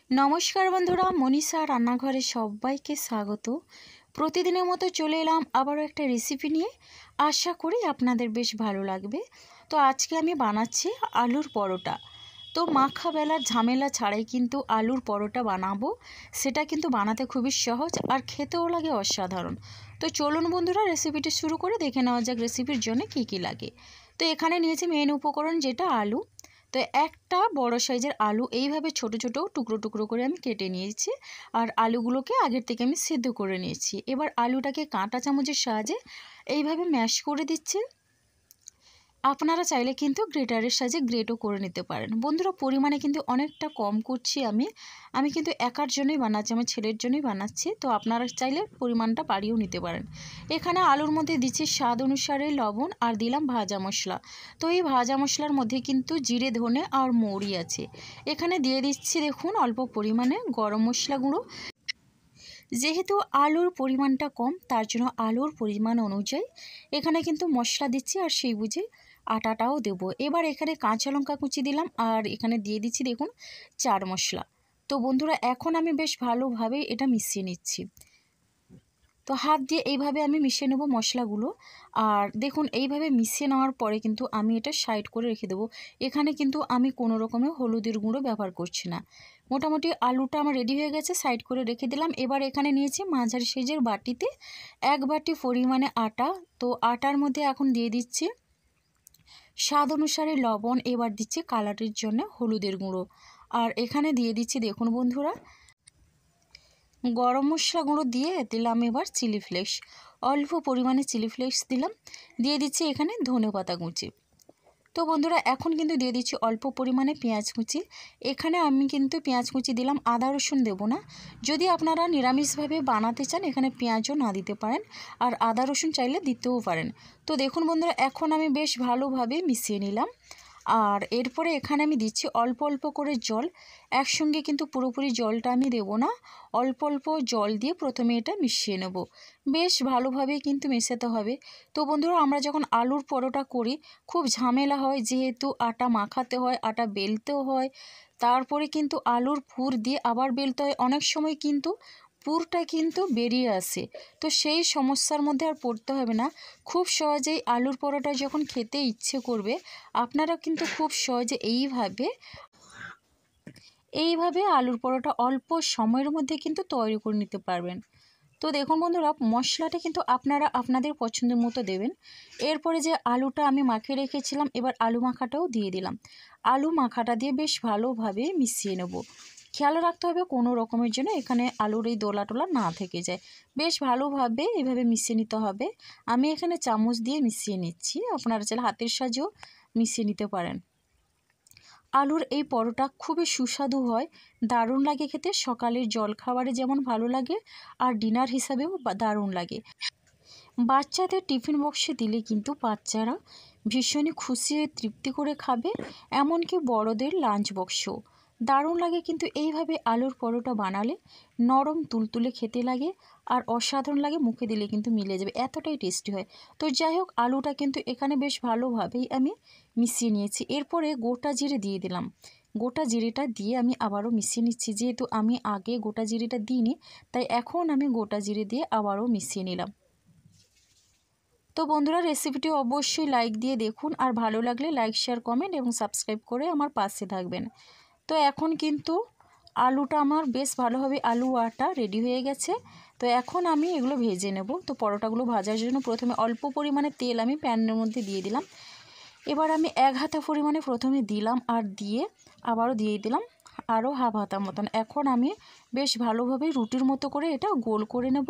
নমস্কার বন্ধুরা, মনীষা রান্নাঘরে সবাইকে স্বাগত। প্রতিদিনের মতো চলে এলাম আবারও একটা রেসিপি নিয়ে। আশা করি আপনাদের বেশ ভালো লাগবে। তো আজকে আমি বানাচ্ছি আলুর পরোটা। তো মাখা বেলার ঝামেলা ছাড়াই কিন্তু আলুর পরোটা বানাবো। সেটা কিন্তু বানাতে খুবই সহজ আর খেতেও লাগে অসাধারণ। তো চলুন বন্ধুরা, রেসিপিটি শুরু করে দেখে নেওয়া যাক রেসিপির জন্য কী কী লাগে। তো এখানে নিয়েছি মেন উপকরণ, যেটা আলু। তো একটা বড় সাইজের আলু এইভাবে ছোট ছোট টুকরো টুকরো করে আমি কেটে নিয়েছি। আর আলুগুলোকে আগের থেকে আমি সিদ্ধ করে নিয়েছি। এবার আলুটাকে কাঁটা চামচের সাহায্যে এইভাবে ম্যাশ করে দিচ্ছি। আপনারা চাইলে কিন্তু গ্রেটারের সাহায্যে গ্রেটও করে নিতে পারেন। বন্ধুরা, পরিমাণে কিন্তু অনেকটা কম করছি আমি কিন্তু একার জন্যই বানাচ্ছি, আমার ছেলের জন্যই বানাচ্ছি। তো আপনারা চাইলে পরিমাণটা বাড়িয়েও নিতে পারেন। এখানে আলুর মধ্যে দিচ্ছি স্বাদ অনুসারে লবণ আর দিলাম ভাজা মশলা। তো এই ভাজা মশলার মধ্যে কিন্তু জিরে, ধনে আর মৌরি আছে। এখানে দিয়ে দিচ্ছি দেখুন অল্প পরিমাণে গরম মশলা গুঁড়ো। যেহেতু আলুর পরিমাণটা কম, তার জন্য আলুর পরিমাণ অনুযায়ী এখানে কিন্তু মশলা দিচ্ছি আর সেই বুঝে আটাটাও দেব। এবার এখানে কাঁচা লঙ্কা কুচি দিলাম আর এখানে দিয়ে দিচ্ছি দেখুন চাট মশলা। তো বন্ধুরা, এখন আমি বেশ ভালোভাবে এটা মিশিয়ে নিচ্ছি। তো হাত দিয়ে এইভাবে আমি মিশিয়ে নেব মশলাগুলো। আর দেখুন এইভাবে মিশিয়ে নেওয়ার পরে কিন্তু আমি এটা সাইড করে রেখে দেবো। এখানে কিন্তু আমি কোনো রকমের হলুদের গুঁড়ো ব্যবহার করছি না। মোটামুটি আলুটা আমার রেডি হয়ে গেছে, সাইড করে রেখে দিলাম। এবার এখানে নিয়েছি মাঝারি সাইজের বাটিতে 1 বাটি পরিমাণে আটা। তো আটার মধ্যে এখন দিয়ে দিচ্ছি স্বাদ অনুসারে লবণ, এবার দিচ্ছি কালারের জন্য হলুদের গুঁড়ো। আর এখানে দিয়ে দিচ্ছি দেখুন বন্ধুরা গরম মশলা গুঁড়ো, দিয়ে দিলাম এবার চিলি ফ্লেক্স, অল্প পরিমাণে চিলি ফ্লেক্স দিলাম। দিয়ে দিচ্ছি এখানে ধনেপাতা কুচি। তো বন্ধুরা, এখন কিন্তু দিয়ে দিচ্ছি অল্প পরিমাণে পেঁয়াজ কুচি। এখানে আমি কিন্তু পেঁয়াজ কুচি দিলাম, আদা রসুন দেব না। যদি আপনারা নিরামিষভাবে বানাতে চান এখানে পেঁয়াজও না দিতে পারেন, আর আদা রসুন চাইলে দিতেও পারেন। তো দেখুন বন্ধুরা, এখন আমি বেশ ভালোভাবে মিশিয়ে নিলাম। আর এরপরে এখানে আমি দিচ্ছি অল্প অল্প করে জল। একসঙ্গে কিন্তু পুরোপুরি জলটা আমি দেব না, অল্প অল্প জল দিয়ে প্রথমে এটা মিশিয়ে নেব। বেশ ভালোভাবে কিন্তু মেশাতে হবে। তো বন্ধুরা, আমরা যখন আলুর পরোটা করি খুব ঝামেলা হয়, যেহেতু আটা মাখাতে হয়, আটা বেলতেও হয়, তারপরে কিন্তু আলুর পুর দিয়ে আবার বেলতে হয়। অনেক সময় কিন্তু পুরটা কিন্তু বেরিয়ে আসে। তো সেই সমস্যার মধ্যে আর পড়তে হবে না। খুব সহজেই আলুর পরোটা যখন খেতে ইচ্ছে করবে, আপনারা কিন্তু খুব সহজে এইভাবে আলুর পরোটা অল্প সময়ের মধ্যে কিন্তু তৈরি করে নিতে পারবেন। তো দেখুন বন্ধুরা, মশলাটা কিন্তু আপনারা আপনাদের পছন্দের মতো দেবেন। এরপরে যে আলুটা আমি মাখিয়ে রেখেছিলাম, এবার আলু মাখাটাও দিয়ে দিলাম। আলু মাখাটা দিয়ে বেশ ভালোভাবে মিশিয়ে নেব। খেয়াল রাখতে হবে কোনো রকমের জন্য এখানে আলুর এই দোলা টোলা না থেকে যায়। বেশ ভালোভাবে এভাবে মিশিয়ে নিতে হবে। আমি এখানে চামচ দিয়ে মিশিয়ে নিচ্ছি, আপনারা চাইলে হাতের সাহায্যেও মিশিয়ে নিতে পারেন। আলুর এই পরোটা খুবই সুস্বাদু হয়, দারুণ লাগে খেতে। সকালের জলখাবারে যেমন ভালো লাগে, আর ডিনার হিসাবেও দারুণ লাগে। বাচ্চাদের টিফিন বক্সে দিলে কিন্তু বাচ্চারা ভীষণই খুশি হয়ে তৃপ্তি করে খাবে, এমনকি বড়দের লাঞ্চ বক্সও দারুণ লাগে। কিন্তু এইভাবে আলুর পরোটা বানালে নরম তুলতুলে খেতে লাগে আর অসাধারণ লাগে, মুখে দিলে কিন্তু মিলে যাবে, এতটাই টেস্টি হয়। তো যাই হোক, আলুটা কিন্তু এখানে বেশ ভালোভাবেই আমি মিশিয়ে নিয়েছি। এরপরে গোটা জিরে দিয়ে দিলাম। গোটা জিরেটা দিয়ে আমি আবারও মিশিয়ে নিচ্ছি। যেহেতু আমি আগে গোটা জিরেটা দিইনি, তাই এখন আমি গোটা জিরে দিয়ে আবারও মিশিয়ে নিলাম। তো বন্ধুরা, রেসিপিটি অবশ্যই লাইক দিয়ে দেখুন, আর ভালো লাগলে লাইক, শেয়ার, কমেন্ট এবং সাবস্ক্রাইব করে আমার পাশে থাকবেন। তো এখন কিন্তু আলুটা আমার বেশ ভালোভাবে আলু আটা রেডি হয়ে গেছে। তো এখন আমি এগুলো ভেজে নেব। তো পরোটাগুলো ভাজার জন্য প্রথমে অল্প পরিমাণে তেল আমি প্যানের মধ্যে দিয়ে দিলাম। এবার আমি 1 হাতা পরিমাণে প্রথমে দিলাম, আর দিয়ে আবারও দিয়ে দিলাম আরও হাফ হাতা মতন। এখন আমি বেশ ভালোভাবে রুটির মতো করে এটা গোল করে নেব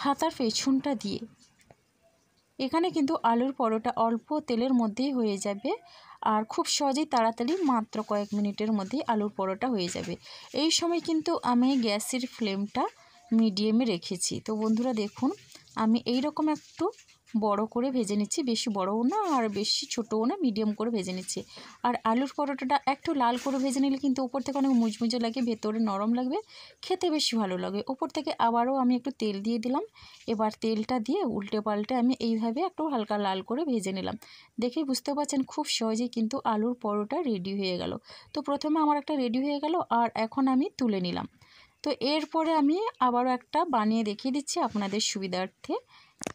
হাতার পেছনটা দিয়ে। এখানে কিন্তু আলুর পরোটা অল্প তেলের মধ্যেই হয়ে যাবে, আর খুব সহজেই তাড়াতাড়ি মাত্র কয়েক মিনিটের মধ্যেই আলুর পরোটা হয়ে যাবে। এই সময় কিন্তু আমি গ্যাসের ফ্লেমটা মিডিয়ামে রেখেছি। তো বন্ধুরা দেখুন, আমি এই রকম একটু বড় করে ভেজে নিচ্ছি, বেশি বড়ও না আর বেশি ছোটও না, মিডিয়াম করে ভেজে নিচ্ছি। আর আলুর পরোটাটা একটু লাল করে ভেজে নিলে কিন্তু ওপর থেকে অনেক মুচমুচে লাগে, ভেতরে নরম লাগবে, খেতে বেশি ভালো লাগে। ওপর থেকে আবারও আমি একটু তেল দিয়ে দিলাম। এবার তেলটা দিয়ে উল্টে পাল্টে আমি এইভাবে একটু হালকা লাল করে ভেজে নিলাম। দেখেই বুঝতে পারছেন খুব সহজেই কিন্তু আলুর পরোটা রেডি হয়ে গেল। তো প্রথমে আমার একটা রেডি হয়ে গেল আর এখন আমি তুলে নিলাম। তো এরপরে আমি আবারও একটা বানিয়ে দেখিয়ে দিচ্ছি আপনাদের সুবিধার্থে।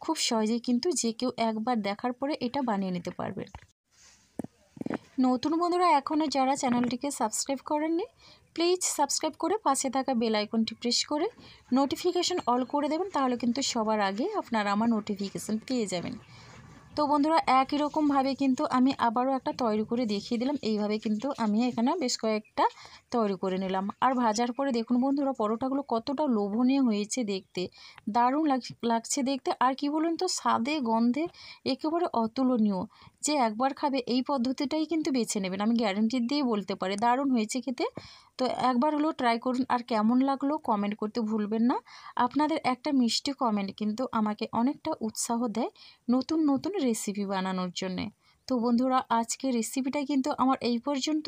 খুব সহজেই কিন্তু যে কেউ একবার দেখার পরে এটা বানিয়ে নিতে পারবে। নতুন বন্ধুরা এখনও যারা চ্যানেলটিকে সাবস্ক্রাইব করেননি, প্লিজ সাবস্ক্রাইব করে পাশে থাকা বেল আইকনটি প্রেস করে নোটিফিকেশন অল করে দেবেন, তাহলে কিন্তু সবার আগে আপনারা আমার নোটিফিকেশান পেয়ে যাবেন। তো বন্ধুরা একই রকমভাবে কিন্তু আমি আবারও একটা তৈরি করে দেখিয়ে দিলাম। এইভাবে কিন্তু আমি এখানে বেশ কয়েকটা তৈরি করে নিলাম। আর ভাজার পরে দেখুন বন্ধুরা পরোটাগুলো কতটা লোভনীয় হয়েছে দেখতে, দারুণ লাগছে দেখতে। আর কি বলুন তো, স্বাদে গন্ধে একেবারে অতুলনীয়। যে একবার খাবে এই পদ্ধতিটাই কিন্তু বেছে নেবেন, আমি গ্যারান্টি দিয়ে বলতে পারি দারুণ হয়েছে খেতে। তো একবার হলেও ট্রাই করুন, আর কেমন লাগলো কমেন্ট করতে ভুলবেন না। আপনাদের একটা মিষ্টি কমেন্ট কিন্তু আমাকে অনেকটা উৎসাহ দেয় নতুন নতুন রেসিপি বানানোর জন্যে। তো বন্ধুরা আজকে রেসিপিটা কিন্তু আমার এই পর্যন্ত,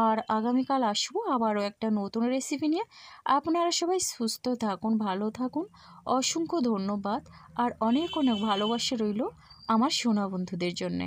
আর আগামীকাল আসবো আবারও একটা নতুন রেসিপি নিয়ে। আপনারা সবাই সুস্থ থাকুন, ভালো থাকুন, অসংখ্য ধন্যবাদ আর অনেক অনেক ভালোবাসা রইল আমার সোনা বন্ধুদের জন্যে।